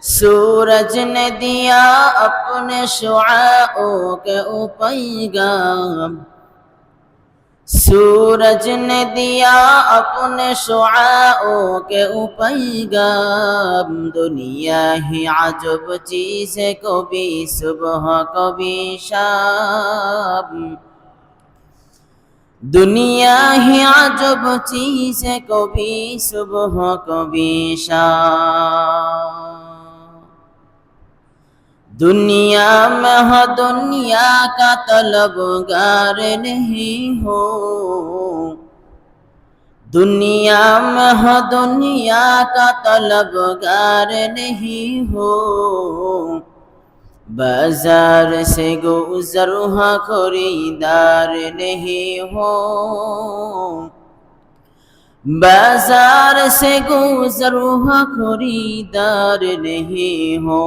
सूरज ने दिया अपने शुआओं के पैगाम, सूरज ने दिया अपने शुआओं के पैगाम। दुनिया ही अजब चीज़ है, कभी सुबह कभी शाम। दुनिया ही अजब चीज़ है, कभी सुबह कभी शाम। दुनिया में हो दुनिया का तलबगार नहीं हो, दुनिया में हो दुनिया का तलबगार नहीं हो। बाजार से गुजर हाँ खरीदार नहीं हो, बाजार से गुजर हाँ खरीदार नहीं हो।